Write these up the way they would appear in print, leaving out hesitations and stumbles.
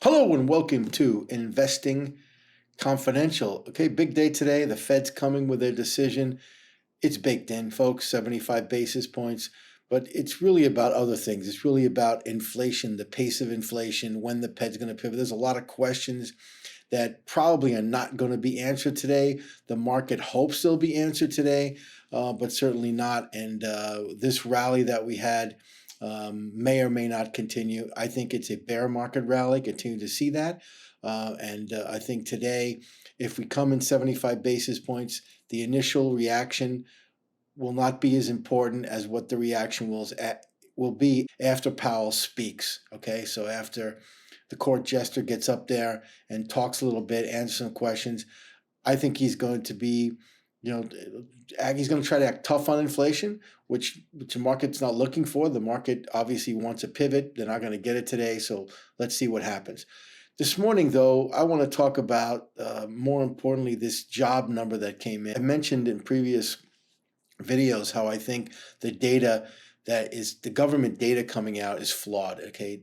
Hello and welcome to Investing Confidential. Okay, big day today. The Fed's coming with their decision. It's baked in, folks, 75 basis points. But it's really about other things. It's really about inflation, the pace of inflation, when the Fed's going to pivot. There's a lot of questions that probably are not going to be answered today. The market hopes they'll be answered today, but certainly not. And this rally that we had may or may not continue. I think it's a bear market rally. Continue to see that. And I think today, if we come in 75 basis points, the initial reaction will not be as important as what the reaction will be after Powell speaks. Okay, so after the court jester gets up there and talks a little bit, answers some questions, I think he's going to be, he's going to try to act tough on inflation, which the market's not looking for. The market obviously wants a pivot. They're not going to get it today, so let's see what happens. This morning, though, I want to talk about, more importantly, this job number that came in. I mentioned in previous videos how I think the data that is the government data coming out is flawed. Okay,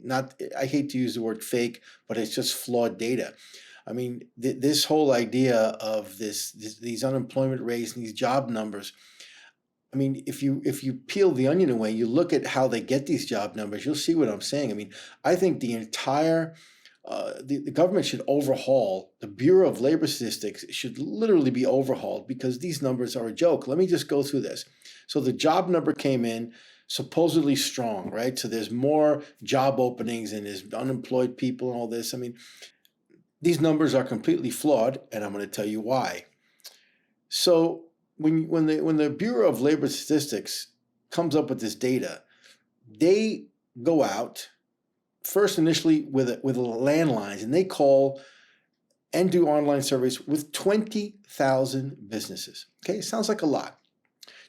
I hate to use the word fake, but it's just flawed data. I mean, this whole idea of these unemployment rates and these job numbers. I mean, if you peel the onion away, you look at how they get these job numbers, you'll see what I'm saying. I mean, I think the entire the government should overhaul the Bureau of Labor Statistics. Should literally be overhauled because these numbers are a joke. Let me just go through this. So the job number came in supposedly strong, right? So there's more job openings and there's unemployed people and all this. I mean, these numbers are completely flawed, and I'm going to tell you why. So when the Bureau of Labor Statistics comes up with this data, they go out first initially with landlines, and they call and do online surveys with 20,000 businesses. Okay, sounds like a lot.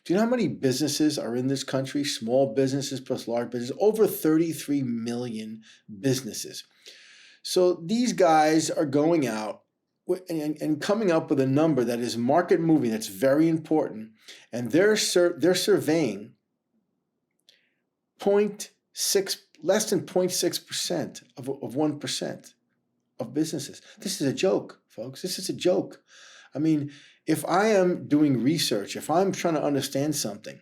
Do you know how many businesses are in this country? Small businesses plus large businesses, over 33 million businesses. So these guys are going out and coming up with a number that is market moving, that's very important, and they're surveying less than 0.6% of 1% of businesses. This is a joke, folks. This is a joke. I mean, if I am doing research, if I'm trying to understand something,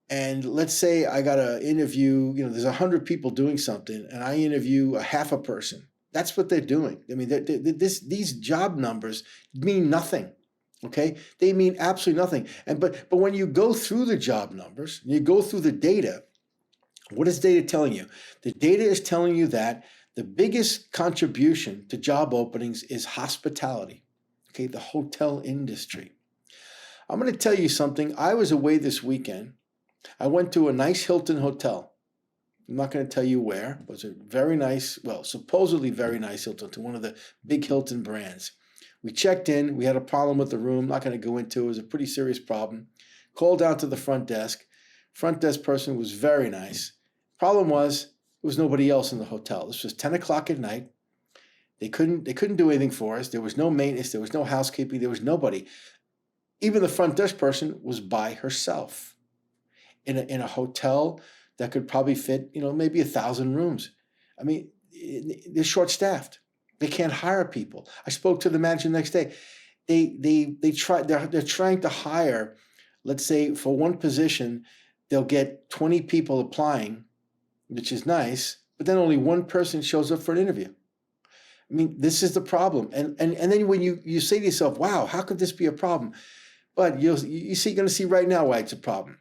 and let's say I got to interview, there's 100 people doing something, and I interview a half a person. That's what they're doing. I mean, these job numbers mean nothing. Okay, they mean absolutely nothing. But when you go through the job numbers, you go through the data. What is data telling you? The data is telling you that the biggest contribution to job openings is hospitality. Okay, the hotel industry. I'm going to tell you something. I was away this weekend. I went to a nice Hilton hotel. I'm not going to tell you where. It was a very nice, supposedly very nice Hilton, to one of the big Hilton brands. We checked in. We had a problem with the room. Not going to go into it. It was a pretty serious problem. Called out to the front desk. Front desk person was very nice. Problem was, there was nobody else in the hotel. This was 10 o'clock at night. They couldn't do anything for us. There was no maintenance. There was no housekeeping. There was nobody. Even the front desk person was by herself in a hotel that could probably fit, maybe 1,000 rooms. I mean, they're short-staffed. They can't hire people. I spoke to the manager the next day. They're trying to hire, let's say, for one position, they'll get 20 people applying, which is nice, but then only one person shows up for an interview. I mean, this is the problem. And then when you say to yourself, wow, how could this be a problem? But you're going to see right now why it's a problem.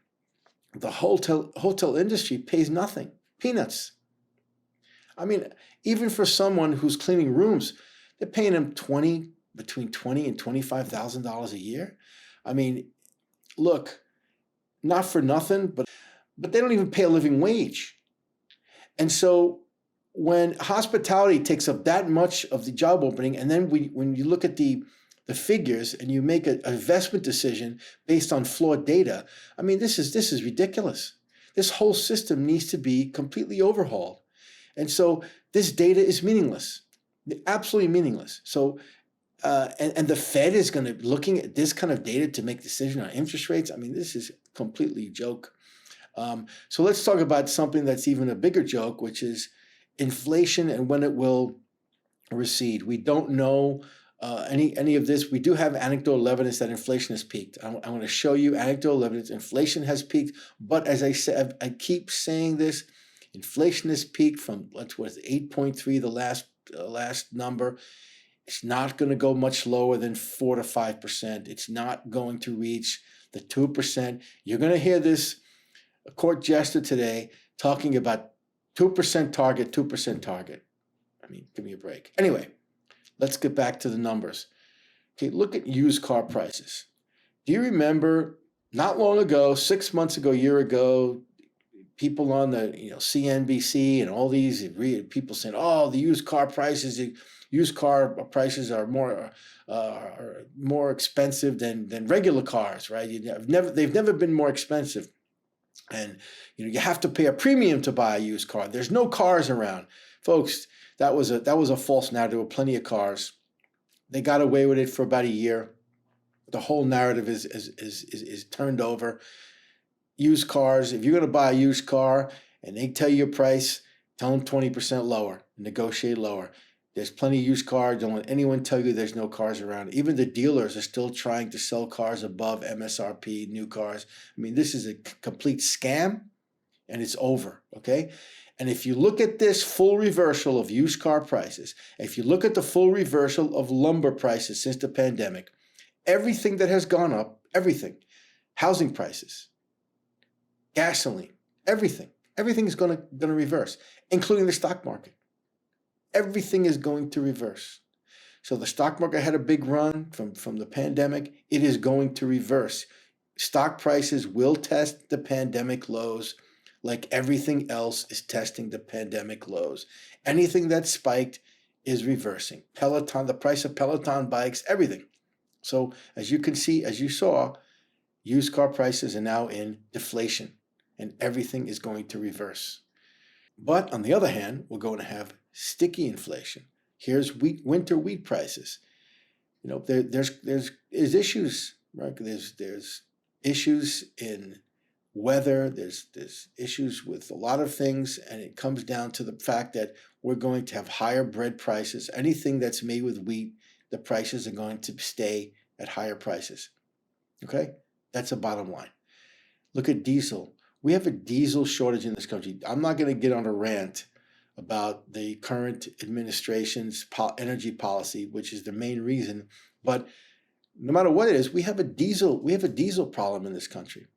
The hotel industry pays nothing, peanuts. I mean, even for someone who's cleaning rooms, they're paying them between $20,000 and $25,000 a year. I mean, look, not for nothing, but they don't even pay a living wage. And so when hospitality takes up that much of the job opening, and then when you look at the figures and you make an investment decision based on flawed data, I mean, this is ridiculous. This whole system needs to be completely overhauled. And so this data is meaningless, absolutely meaningless. So, and the Fed is going to be looking at this kind of data to make decisions on interest rates. I mean, this is completely a joke. So let's talk about something that's even a bigger joke, which is inflation and when it will recede. We don't know any of this. We do have anecdotal evidence that inflation has peaked. I'm going to show you anecdotal evidence. Inflation has peaked, but as I said, I keep saying this. Inflation has peaked from 8.3, the last number. It's not going to go much lower than 4 to 5%. It's not going to reach the 2%. You're going to hear this court jester today talking about 2% target, 2% target. I mean, give me a break. Anyway, let's get back to the numbers. Okay, look at used car prices. Do you remember not long ago, 6 months ago, a year ago, people on the CNBC and all these people saying, "Oh, the used car prices are more expensive than regular cars, right? They've never been more expensive, and you have to pay a premium to buy a used car. There's no cars around, folks." That was a false narrative. There were plenty of cars. They got away with it for about a year. The whole narrative is turned over. Used cars, if you're going to buy a used car and they tell you a price, tell them 20% lower, negotiate lower. There's plenty of used cars. Don't let anyone tell you there's no cars around. Even the dealers are still trying to sell cars above MSRP, new cars. I mean, this is a complete scam, and it's over, okay? And if you look at this full reversal of used car prices, if you look at the full reversal of lumber prices since the pandemic, everything that has gone up, everything, housing prices, gasoline, everything is going to reverse, including the stock market. Everything is going to reverse. So the stock market had a big run from the pandemic. It is going to reverse. Stock prices will test the pandemic lows like everything else is testing the pandemic lows. Anything that spiked is reversing. Peloton, the price of Peloton bikes, everything. So as you can see, as you saw, used car prices are now in deflation, and everything is going to reverse. But on the other hand, we're going to have sticky inflation. Here's winter wheat prices. There's issues, right? There's issues in weather. There's issues with a lot of things, and it comes down to the fact that we're going to have higher bread prices. Anything that's made with wheat, the prices are going to stay at higher prices. Okay, that's a bottom line. Look at diesel. We have a diesel shortage in this country. I'm not going to get on a rant about the current administration's energy policy, which is the main reason. But no matter what it is, we have a diesel problem in this country.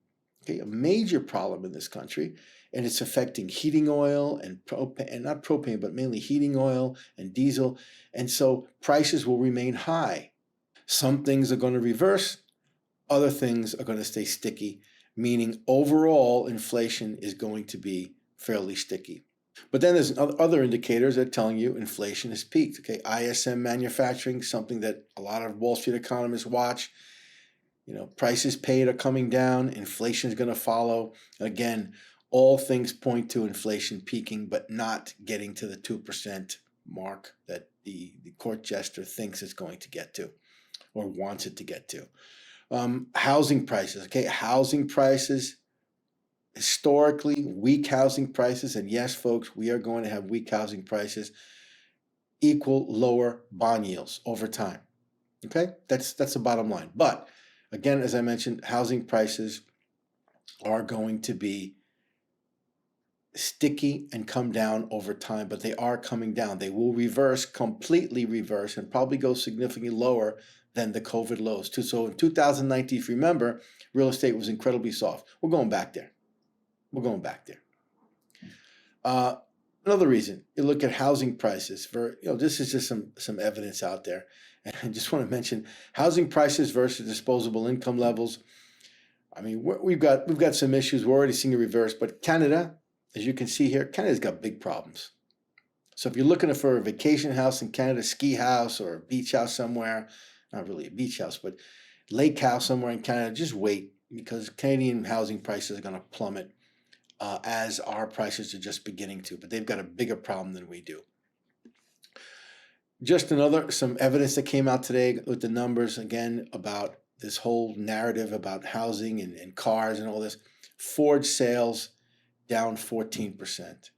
Okay, a major problem in this country, and it's affecting heating oil and propane, and not propane, but mainly heating oil and diesel. And so prices will remain high. Some things are going to reverse, other things are going to stay sticky, meaning overall inflation is going to be fairly sticky. But then there's other indicators that are telling you inflation has peaked. Okay, ISM manufacturing, something that a lot of Wall Street economists watch. Prices paid are coming down. Inflation is going to follow. Again, all things point to inflation peaking, but not getting to the 2% mark that the court jester thinks it's going to get to or wants it to get to. Housing prices. Okay, housing prices, historically weak housing prices, and yes, folks, we are going to have weak housing prices equal lower bond yields over time. Okay, that's the bottom line. But again, as I mentioned, housing prices are going to be sticky and come down over time, but they are coming down. They will completely reverse, and probably go significantly lower than the COVID lows too. So in 2019, if you remember, real estate was incredibly soft. We're going back there. Another reason, you look at housing prices this is just some evidence out there. And I just want to mention housing prices versus disposable income levels. I mean, we've got some issues. We're already seeing a reverse, but Canada, as you can see here, Canada's got big problems. So if you're looking for a vacation house in Canada, ski house or a beach house somewhere, not really a beach house, but lake house somewhere in Canada, just wait, because Canadian housing prices are going to plummet as our prices are just beginning to. But they've got a bigger problem than we do. Just some evidence that came out today with the numbers again about this whole narrative about housing and cars and all this. Ford sales down 14%.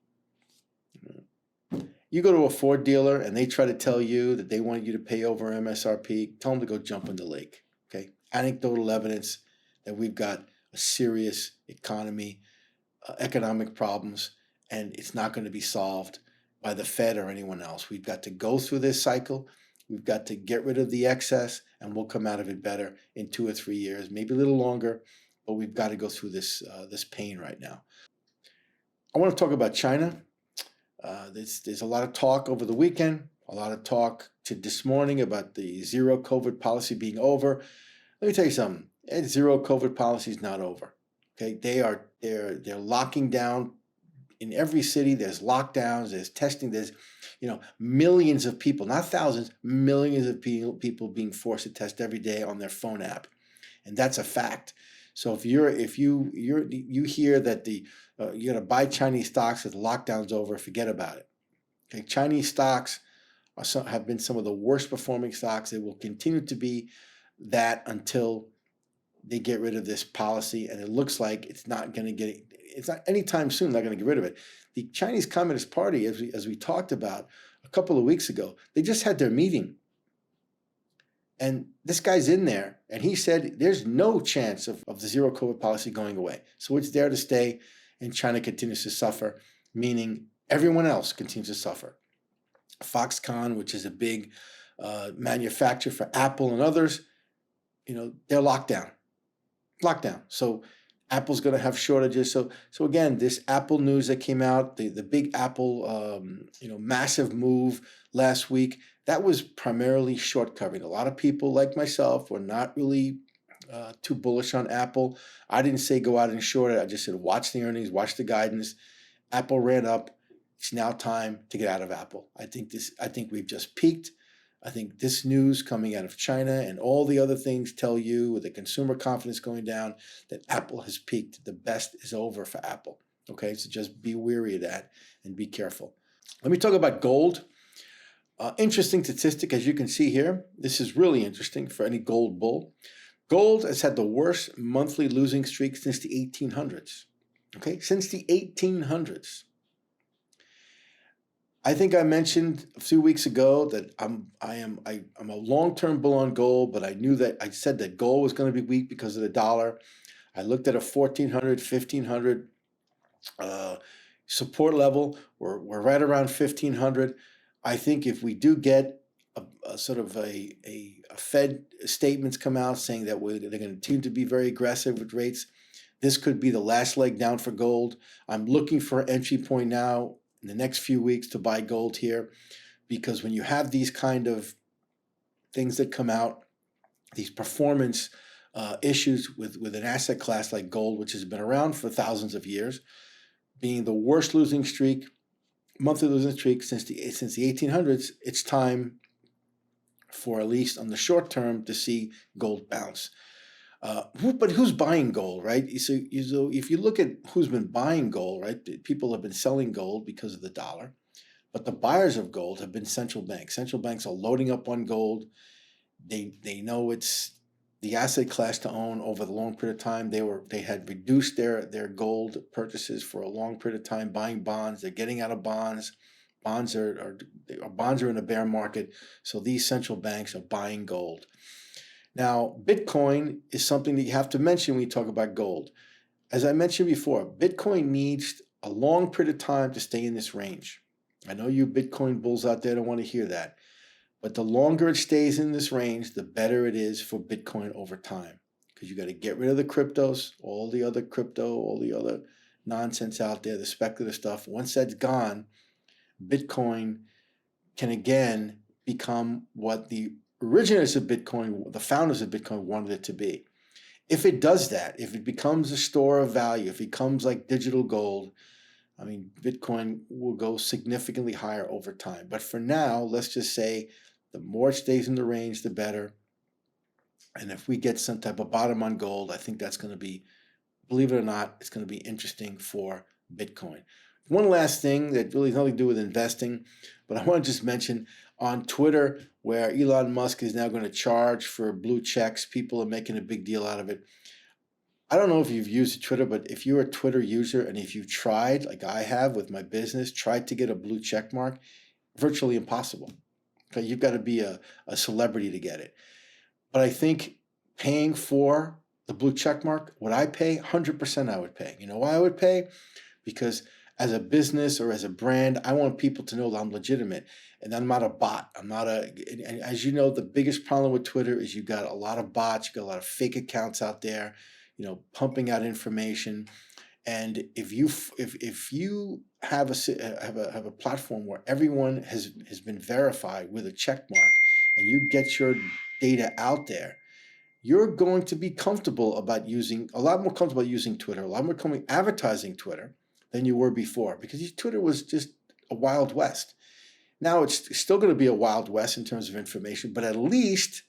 You go to a Ford dealer and they try to tell you that they want you to pay over MSRP, tell them to go jump in the lake. Okay? Anecdotal evidence that we've got a serious economic problems, and it's not going to be solved by the Fed or anyone else. We've got to go through this cycle. We've got to get rid of the excess, and we'll come out of it better in 2 or 3 years, maybe a little longer, but we've got to go through this pain right now. I want to talk about China. There's a lot of talk over the weekend, a lot of talk to this morning about the zero COVID policy being over. Let me tell you something. Zero COVID policy is not over. Okay, they're locking down in every city. There's lockdowns. There's testing. There's millions of people, not thousands, millions of people being forced to test every day on their phone app, and that's a fact. So if you hear that you're gonna buy Chinese stocks as the lockdown's over, forget about it. Okay, Chinese stocks have been some of the worst performing stocks. They will continue to be that until they get rid of this policy, and it looks like it's not anytime soon. They're going to get rid of it. The Chinese Communist Party, as we talked about a couple of weeks ago, they just had their meeting, and this guy's in there, and he said there's no chance of the zero COVID policy going away. So it's there to stay, and China continues to suffer, meaning everyone else continues to suffer. Foxconn, which is a big manufacturer for Apple and others, they're locked down. So Apple's going to have shortages. So again, this Apple news that came out, the big Apple, massive move last week, that was primarily short covering. A lot of people like myself were not really too bullish on Apple. I didn't say go out and short it. I just said watch the earnings, watch the guidance. Apple ran up. It's now time to get out of Apple. I think we've just peaked. I think this news coming out of China and all the other things tell you, with the consumer confidence going down, that Apple has peaked. The best is over for Apple. Okay, so just be wary of that and be careful. Let me talk about gold. Interesting statistic, as you can see here. This is really interesting for any gold bull. Gold has had the worst monthly losing streak since the 1800s. Okay, since the 1800s. I think I mentioned a few weeks ago that I'm a long-term bull on gold, but I said that gold was going to be weak because of the dollar. I looked at a 1,400, 1,500 support level. We're right around 1,500. I think if we do get a sort of a Fed statements come out saying that they're going to continue to be very aggressive with rates, this could be the last leg down for gold. I'm looking for an entry point now in the next few weeks to buy gold here, because when you have these kind of things that come out, these performance issues with an asset class like gold, which has been around for thousands of years, being the worst losing streak, monthly losing streak since the 1800s, it's time for, at least on the short term, to see gold bounce. But who's buying gold, right? So if you look at who's been buying gold, right, people have been selling gold because of the dollar, but the buyers of gold have been central banks. Central banks are loading up on gold. They know it's the asset class to own over the long period of time. They had reduced their gold purchases for a long period of time, buying bonds. They're getting out of bonds. Bonds are in a bear market, so these central banks are buying gold. Now, Bitcoin is something that you have to mention when you talk about gold. As I mentioned before, Bitcoin needs a long period of time to stay in this range. I know you Bitcoin bulls out there don't want to hear that, but the longer it stays in this range, the better it is for Bitcoin over time, because you got to get rid of the cryptos, all the other nonsense out there, the speculative stuff. Once that's gone, Bitcoin can again become what the originators of Bitcoin, the founders of Bitcoin, wanted it to be. If it does that, if it becomes a store of value, if it becomes like digital gold, I mean, Bitcoin will go significantly higher over time. But for now, let's just say the more it stays in the range, the better. And if we get some type of bottom on gold, I think that's going to be, believe it or not, it's going to be interesting for Bitcoin. One last thing that really has nothing to do with investing, but I want to just mention on Twitter, where Elon Musk is now going to charge for blue checks. People are making a big deal out of it. I don't know if you've used Twitter, but if you're a Twitter user and if you've tried, like I have with my business, tried to get a blue check mark, virtually impossible. Okay, you've got to be a celebrity to get it. But I think paying for the blue check mark, would I pay? 100% I would pay. You know why I would pay? Because as a business or as a brand, I want people to know that I'm legitimate and I'm not a bot. I'm not and as you know, the biggest problem with Twitter is you got a lot of bots, you got a lot of fake accounts out there, pumping out information. And if you have a platform where everyone has been verified with a check mark, and you get your data out there, you're going to be a lot more comfortable using Twitter, a lot more comfortable advertising Twitter than you were before, because Twitter was just a wild west. Now it's still going to be a wild west in terms of information, but at least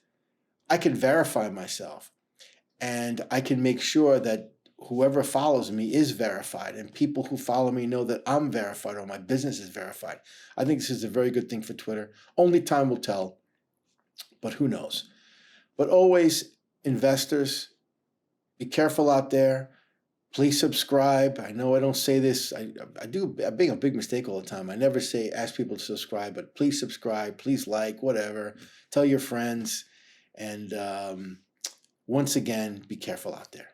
I can verify myself, and I can make sure that whoever follows me is verified, and people who follow me know that I'm verified or my business is verified. I think this is a very good thing for Twitter. Only time will tell, but who knows? But always, investors, be careful out there. Please subscribe. I know I don't say this. I make a big mistake all the time. I never ask people to subscribe, but please subscribe. Please like, whatever. Tell your friends. And once again, be careful out there.